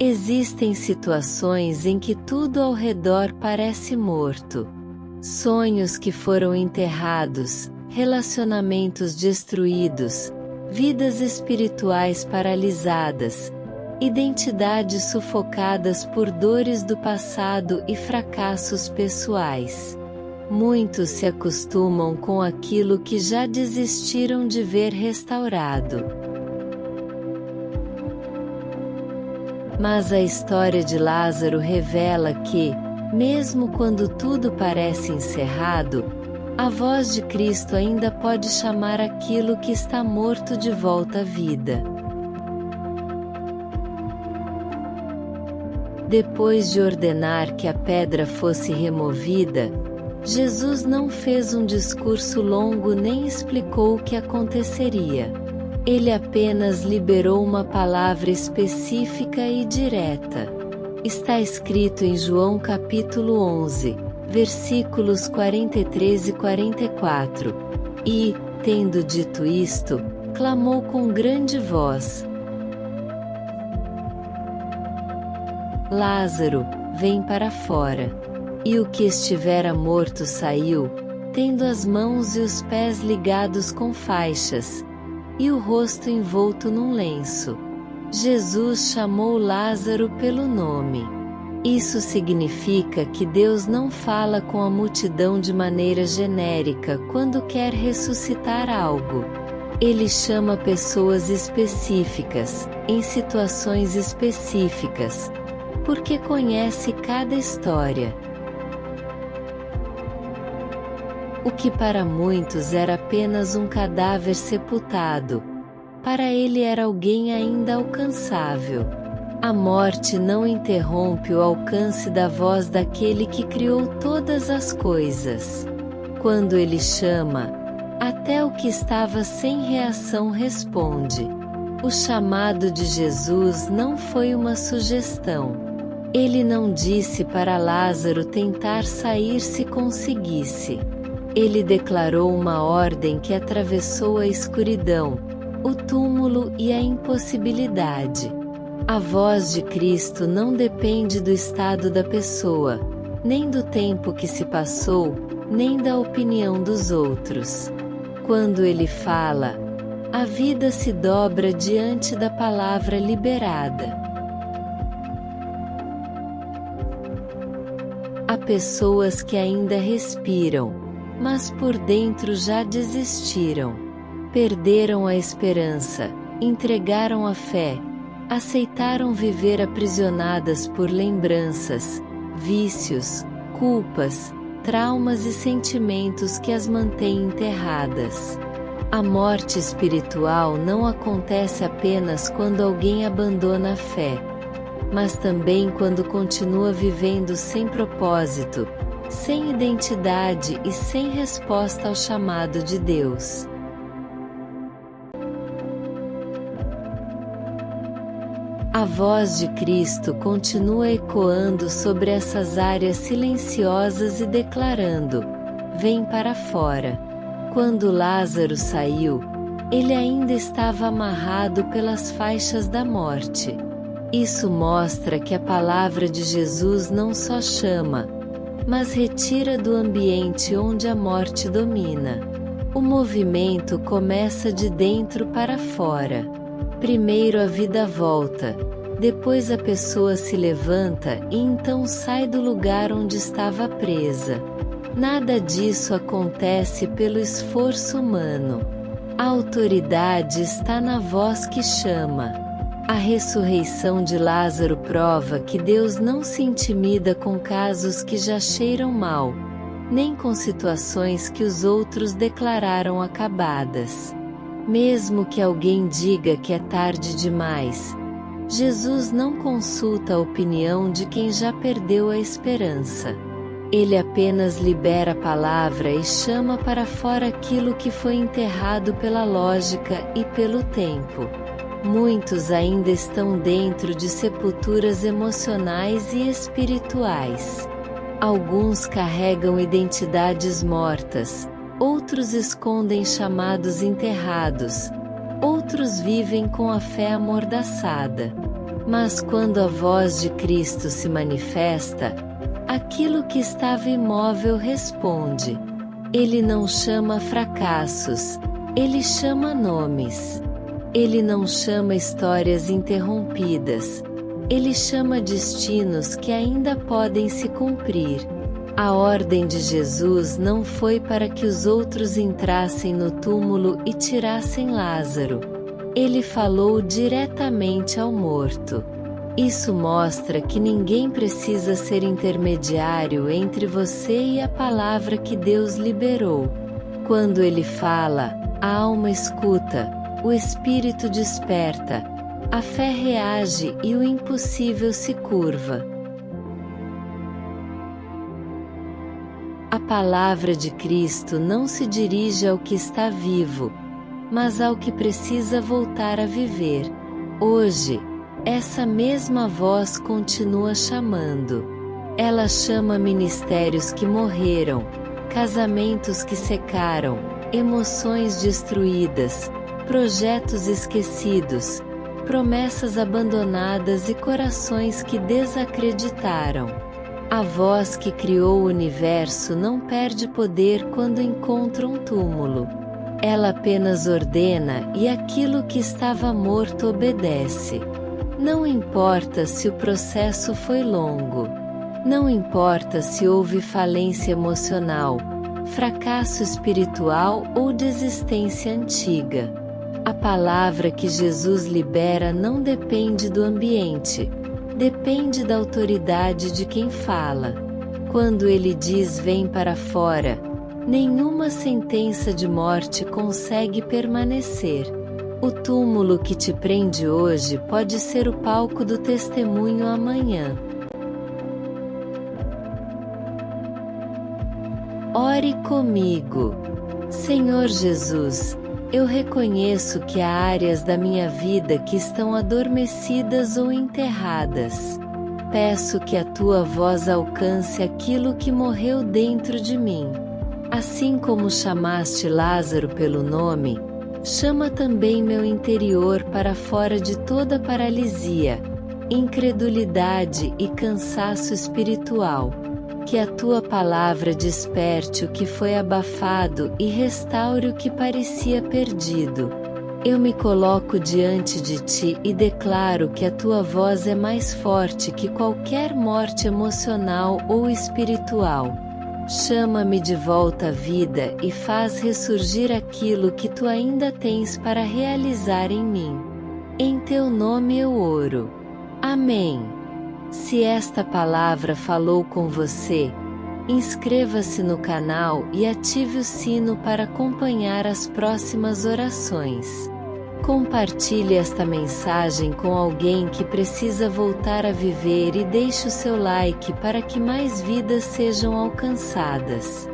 Existem situações em que tudo ao redor parece morto. Sonhos que foram enterrados, relacionamentos destruídos, vidas espirituais paralisadas, identidades sufocadas por dores do passado e fracassos pessoais. Muitos se acostumam com aquilo que já desistiram de ver restaurado. Mas a história de Lázaro revela que, mesmo quando tudo parece encerrado, a voz de Cristo ainda pode chamar aquilo que está morto de volta à vida. Depois de ordenar que a pedra fosse removida, Jesus não fez um discurso longo nem explicou o que aconteceria. Ele apenas liberou uma palavra específica e direta. Está escrito em João capítulo 11, versículos 43 e 44. E, tendo dito isto, clamou com grande voz: Lázaro, vem para fora. E o que estivera morto saiu, tendo as mãos e os pés ligados com faixas, e o rosto envolto num lenço. Jesus chamou Lázaro pelo nome. Isso significa que Deus não fala com a multidão de maneira genérica quando quer ressuscitar algo. Ele chama pessoas específicas, em situações específicas, porque conhece cada história. O que para muitos era apenas um cadáver sepultado, para ele era alguém ainda alcançável. A morte não interrompe o alcance da voz daquele que criou todas as coisas. Quando ele chama, até o que estava sem reação responde. O chamado de Jesus não foi uma sugestão. Ele não disse para Lázaro tentar sair se conseguisse. Ele declarou uma ordem que atravessou a escuridão, o túmulo e a impossibilidade. A voz de Cristo não depende do estado da pessoa, nem do tempo que se passou, nem da opinião dos outros. Quando ele fala, a vida se dobra diante da palavra liberada. Há pessoas que ainda respiram, mas por dentro já desistiram. Perderam a esperança, entregaram a fé, aceitaram viver aprisionadas por lembranças, vícios, culpas, traumas e sentimentos que as mantêm enterradas. A morte espiritual não acontece apenas quando alguém abandona a fé, mas também quando continua vivendo sem propósito, sem identidade e sem resposta ao chamado de Deus. A voz de Cristo continua ecoando sobre essas áreas silenciosas e declarando: vem para fora. Quando Lázaro saiu, ele ainda estava amarrado pelas faixas da morte. Isso mostra que a palavra de Jesus não só chama, mas retira do ambiente onde a morte domina. O movimento começa de dentro para fora. Primeiro a vida volta, depois a pessoa se levanta e então sai do lugar onde estava presa. Nada disso acontece pelo esforço humano. A autoridade está na voz que chama. A ressurreição de Lázaro prova que Deus não se intimida com casos que já cheiram mal, nem com situações que os outros declararam acabadas. Mesmo que alguém diga que é tarde demais, Jesus não consulta a opinião de quem já perdeu a esperança. Ele apenas libera a palavra e chama para fora aquilo que foi enterrado pela lógica e pelo tempo. Muitos ainda estão dentro de sepulturas emocionais e espirituais. Alguns carregam identidades mortas, outros escondem chamados enterrados, outros vivem com a fé amordaçada. Mas quando a voz de Cristo se manifesta, aquilo que estava imóvel responde. Ele não chama fracassos, ele chama nomes. Ele não chama histórias interrompidas, ele chama destinos que ainda podem se cumprir. A ordem de Jesus não foi para que os outros entrassem no túmulo e tirassem Lázaro. Ele falou diretamente ao morto. Isso mostra que ninguém precisa ser intermediário entre você e a palavra que Deus liberou. Quando ele fala, a alma escuta, o espírito desperta, a fé reage e o impossível se curva. A palavra de Cristo não se dirige ao que está vivo, mas ao que precisa voltar a viver. Hoje, essa mesma voz continua chamando. Ela chama ministérios que morreram, casamentos que secaram, emoções destruídas, projetos esquecidos, promessas abandonadas e corações que desacreditaram. A voz que criou o universo não perde poder quando encontra um túmulo. Ela apenas ordena e aquilo que estava morto obedece. Não importa se o processo foi longo. Não importa se houve falência emocional, fracasso espiritual ou desistência antiga. A palavra que Jesus libera não depende do ambiente, depende da autoridade de quem fala. Quando ele diz vem para fora, nenhuma sentença de morte consegue permanecer. O túmulo que te prende hoje pode ser o palco do testemunho amanhã. Ore comigo. Senhor Jesus, eu reconheço que há áreas da minha vida que estão adormecidas ou enterradas. Peço que a tua voz alcance aquilo que morreu dentro de mim. Assim como chamaste Lázaro pelo nome, chama também meu interior para fora de toda paralisia, incredulidade e cansaço espiritual. Que a tua palavra desperte o que foi abafado e restaure o que parecia perdido. Eu me coloco diante de ti e declaro que a tua voz é mais forte que qualquer morte emocional ou espiritual. Chama-me de volta à vida e faz ressurgir aquilo que tu ainda tens para realizar em mim. Em teu nome eu oro. Amém. Se esta palavra falou com você, inscreva-se no canal e ative o sino para acompanhar as próximas orações. Compartilhe esta mensagem com alguém que precisa voltar a viver e deixe o seu like para que mais vidas sejam alcançadas.